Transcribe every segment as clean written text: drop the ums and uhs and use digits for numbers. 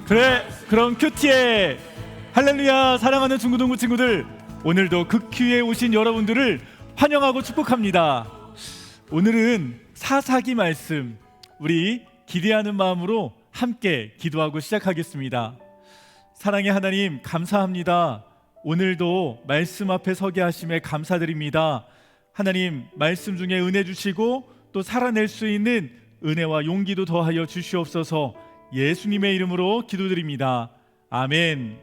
그래, 그럼 큐티에 할렐루야. 사랑하는 중고등부 친구들, 오늘도 극큐에 오신 여러분들을 환영하고 축복합니다. 오늘은 사사기 말씀, 우리 기대하는 마음으로 함께 기도하고 시작하겠습니다. 사랑의 하나님, 감사합니다. 오늘도 말씀 앞에 서게 하심에 감사드립니다. 하나님, 말씀 중에 은혜 주시고 또 살아낼 수 있는 은혜와 용기도 더하여 주시옵소서. 예수님의 이름으로 기도드립니다. 아멘.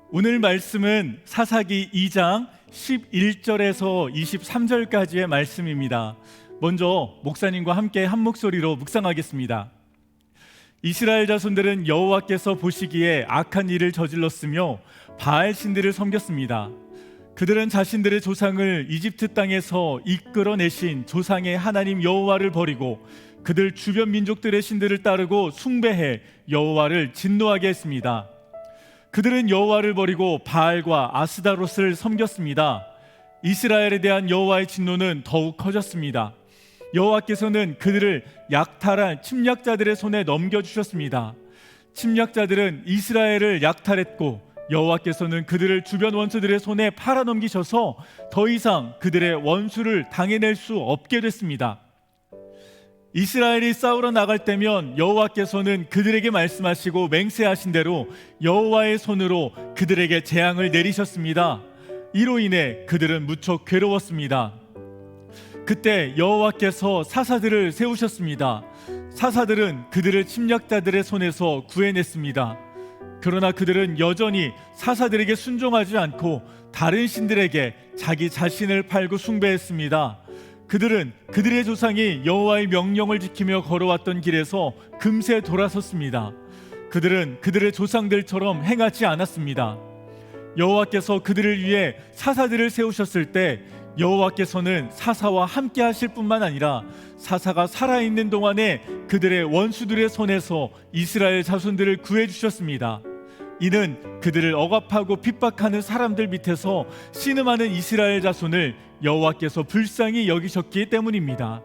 오늘 말씀은 사사기 2장 11절에서 23절까지의 말씀입니다. 먼저 목사님과 함께 한 목소리로 묵상하겠습니다. 이스라엘 자손들은 여호와께서 보시기에 악한 일을 저질렀으며 바알 신들을 섬겼습니다. 그들은 자신들의 조상을 이집트 땅에서 이끌어내신 조상의 하나님 여호와를 버리고 그들 주변 민족들의 신들을 따르고 숭배해 여호와를 진노하게 했습니다. 그들은 여호와를 버리고 바알과 아스다롯을 섬겼습니다. 이스라엘에 대한 여호와의 진노는 더욱 커졌습니다. 여호와께서는 그들을 약탈한 침략자들의 손에 넘겨주셨습니다. 침략자들은 이스라엘을 약탈했고 여호와께서는 그들을 주변 원수들의 손에 팔아넘기셔서 더 이상 그들의 원수를 당해낼 수 없게 됐습니다. 이스라엘이 싸우러 나갈 때면 여호와께서는 그들에게 말씀하시고 맹세하신 대로 여호와의 손으로 그들에게 재앙을 내리셨습니다. 이로 인해 그들은 무척 괴로웠습니다. 그때 여호와께서 사사들을 세우셨습니다. 사사들은 그들을 침략자들의 손에서 구해냈습니다. 그러나 그들은 여전히 사사들에게 순종하지 않고 다른 신들에게 자기 자신을 팔고 숭배했습니다. 그들은 그들의 조상이 여호와의 명령을 지키며 걸어왔던 길에서 금세 돌아섰습니다. 그들은 그들의 조상들처럼 행하지 않았습니다. 여호와께서 그들을 위해 사사들을 세우셨을 때 여호와께서는 사사와 함께 하실 뿐만 아니라 사사가 살아있는 동안에 그들의 원수들의 손에서 이스라엘 자손들을 구해주셨습니다. 이는 그들을 억압하고 핍박하는 사람들 밑에서 신음하는 이스라엘 자손을 여호와께서 불쌍히 여기셨기 때문입니다.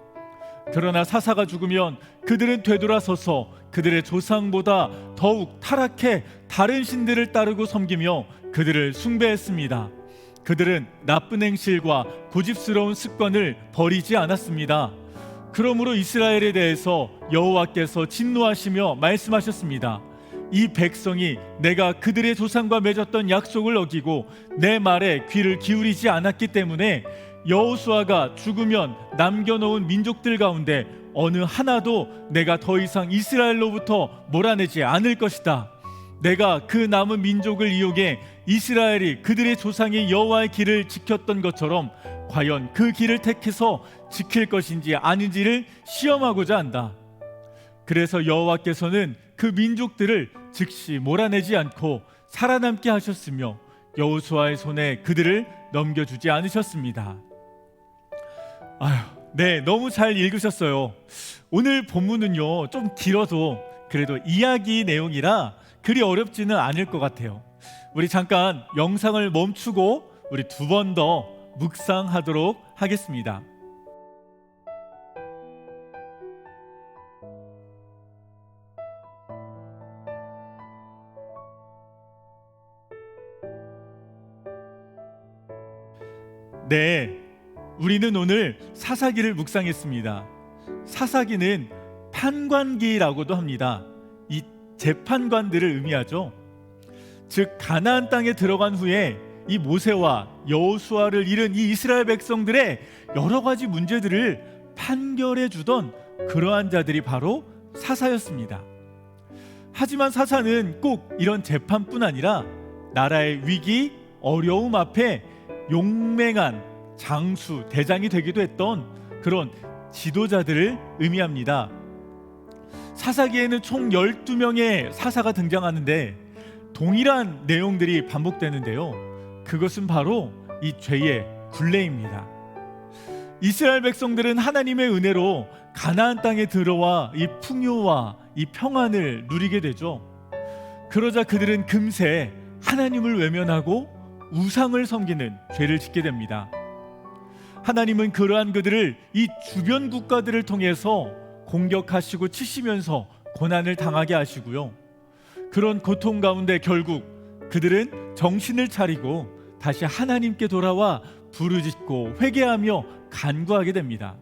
그러나 사사가 죽으면 그들은 되돌아서서 그들의 조상보다 더욱 타락해 다른 신들을 따르고 섬기며 그들을 숭배했습니다. 그들은 나쁜 행실과 고집스러운 습관을 버리지 않았습니다. 그러므로 이스라엘에 대해서 여호와께서 진노하시며 말씀하셨습니다. 이 백성이 내가 그들의 조상과 맺었던 약속을 어기고 내 말에 귀를 기울이지 않았기 때문에 여호수아가 죽으면 남겨놓은 민족들 가운데 어느 하나도 내가 더 이상 이스라엘로부터 몰아내지 않을 것이다. 내가 그 남은 민족을 이용해 이스라엘이 그들의 조상의 여호와의 길을 지켰던 것처럼 과연 그 길을 택해서 지킬 것인지 아닌지를 시험하고자 한다. 그래서 여호와께서는 그 민족들을 즉시 몰아내지 않고 살아남게 하셨으며 여호수아의 손에 그들을 넘겨주지 않으셨습니다. 네, 너무 잘 읽으셨어요. 오늘 본문은요, 좀 길어도 그래도 이야기 내용이라 그리 어렵지는 않을 것 같아요. 우리 잠깐 영상을 멈추고 우리 두 번 더 묵상하도록 하겠습니다. 네, 우리는 오늘 사사기를 묵상했습니다. 사사기는 판관기라고도 합니다. 이 재판관들을 의미하죠. 즉 가나안 땅에 들어간 후에 이 모세와 여호수아를 잃은 이 이스라엘 백성들의 여러 가지 문제들을 판결해 주던 그러한 자들이 바로 사사였습니다. 하지만 사사는 꼭 이런 재판뿐 아니라 나라의 위기, 어려움 앞에 용맹한 장수, 대장이 되기도 했던 그런 지도자들을 의미합니다. 사사기에는 총 12명의 사사가 등장하는데 동일한 내용들이 반복되는데요. 그것은 바로 이 죄의 굴레입니다. 이스라엘 백성들은 하나님의 은혜로 가나안 땅에 들어와 이 풍요와 이 평안을 누리게 되죠. 그러자 그들은 금세 하나님을 외면하고 우상을 섬기는 죄를 짓게 됩니다. 하나님은 그러한 그들을 이 주변 국가들을 통해서 공격하시고 치시면서 고난을 당하게 하시고요. 그런 고통 가운데 결국 그들은 정신을 차리고 다시 하나님께 돌아와 부르짖고 회개하며 간구하게 됩니다.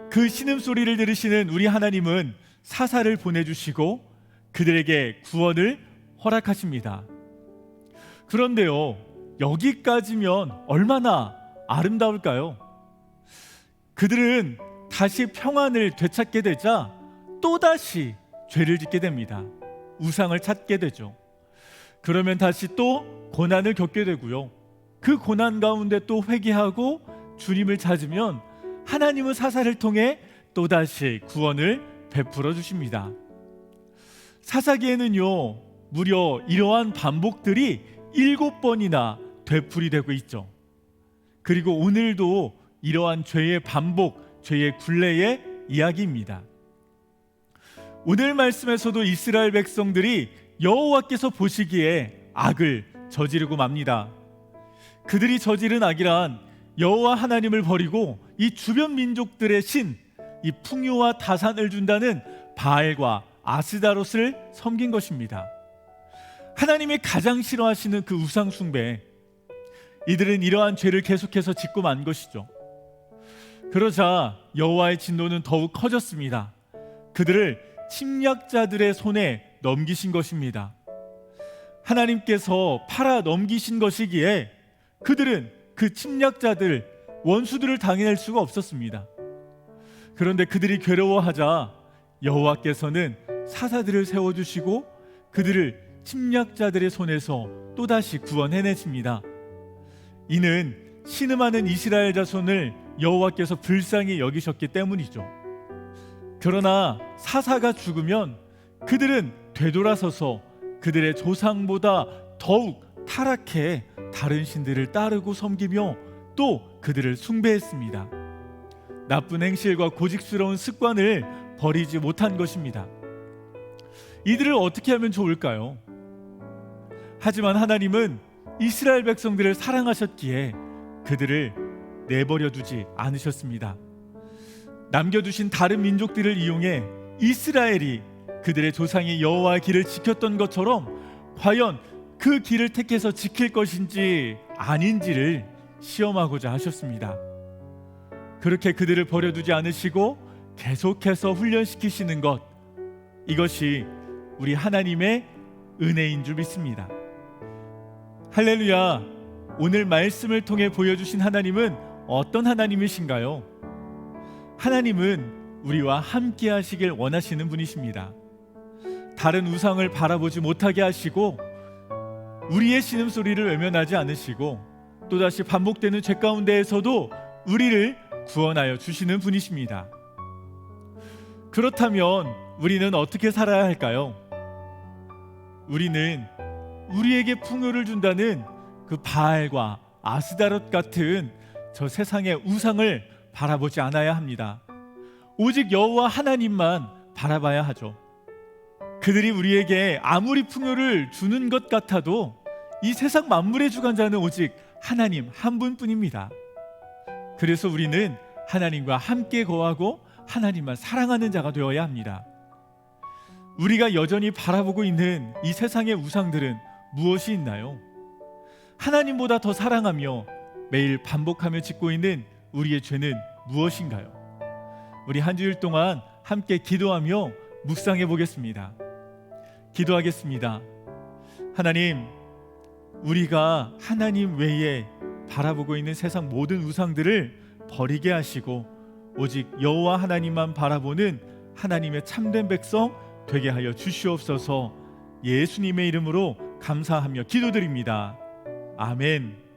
그 신음소리를 들으시는 우리 하나님은 사사를 보내주시고 그들에게 구원을 허락하십니다. 그런데요, 여기까지면 얼마나 아름다울까요? 그들은 다시 평안을 되찾게 되자 또다시 죄를 짓게 됩니다. 우상을 찾게 되죠. 그러면 다시 또 고난을 겪게 되고요. 그 고난 가운데 또 회개하고 주님을 찾으면 하나님은 사사를 통해 또다시 구원을 베풀어 주십니다. 사사기에는요, 무려 이러한 반복들이 7번이나 되풀이되고 있죠. 그리고 오늘도 이러한 죄의 반복, 죄의 굴레의 이야기입니다. 오늘 말씀에서도 이스라엘 백성들이 여호와께서 보시기에 악을 저지르고 맙니다. 그들이 저지른 악이란 여호와 하나님을 버리고 이 주변 민족들의 신, 이 풍요와 다산을 준다는 바알과 아스다롯을 섬긴 것입니다. 하나님이 가장 싫어하시는 그 우상 숭배, 이들은 이러한 죄를 계속해서 짓고 만 것이죠. 그러자 여호와의 진노는 더욱 커졌습니다. 그들을 침략자들의 손에 넘기신 것입니다. 하나님께서 팔아 넘기신 것이기에 그들은 그 침략자들, 원수들을 당해낼 수가 없었습니다. 그런데 그들이 괴로워하자 여호와께서는 사사들을 세워주시고 그들을 침략자들의 손에서 또다시 구원해내십니다. 이는 신음하는 이스라엘 자손을 여호와께서 불쌍히 여기셨기 때문이죠. 그러나 사사가 죽으면 그들은 되돌아서서 그들의 조상보다 더욱 타락해 다른 신들을 따르고 섬기며 또 그들을 숭배했습니다. 나쁜 행실과 고집스러운 습관을 버리지 못한 것입니다. 이들을 어떻게 하면 좋을까요? 하지만 하나님은 이스라엘 백성들을 사랑하셨기에 그들을 내버려 두지 않으셨습니다. 남겨두신 다른 민족들을 이용해 이스라엘이 그들의 조상이 여호와의 길을 지켰던 것처럼 과연 그 길을 택해서 지킬 것인지 아닌지를 시험하고자 하셨습니다. 그렇게 그들을 버려두지 않으시고 계속해서 훈련시키시는 것, 이것이 우리 하나님의 은혜인 줄 믿습니다. 할렐루야! 오늘 말씀을 통해 보여주신 하나님은 어떤 하나님이신가요? 하나님은 우리와 함께 하시길 원하시는 분이십니다. 다른 우상을 바라보지 못하게 하시고 우리의 신음소리를 외면하지 않으시고 또다시 반복되는 죄 가운데에서도 우리를 구원하여 주시는 분이십니다. 그렇다면 우리는 어떻게 살아야 할까요? 우리는 우리에게 풍요를 준다는 그 바알과 아스다롯 같은 저 세상의 우상을 바라보지 않아야 합니다. 오직 여호와 하나님만 바라봐야 하죠. 그들이 우리에게 아무리 풍요를 주는 것 같아도 이 세상 만물의 주관자는 오직 하나님 한 분뿐입니다. 그래서 우리는 하나님과 함께 거하고 하나님만 사랑하는 자가 되어야 합니다. 우리가 여전히 바라보고 있는 이 세상의 우상들은 무엇이 있나요? 하나님보다 더 사랑하며 매일 반복하며 짓고 있는 우리의 죄는 무엇인가요? 우리 한 주일 동안 함께 기도하며 묵상해 보겠습니다. 기도하겠습니다. 하나님, 우리가 하나님 외에 바라보고 있는 세상 모든 우상들을 버리게 하시고 오직 여호와 하나님만 바라보는 하나님의 참된 백성 되게 하여 주시옵소서. 예수님의 이름으로 감사하며 기도드립니다. 아멘.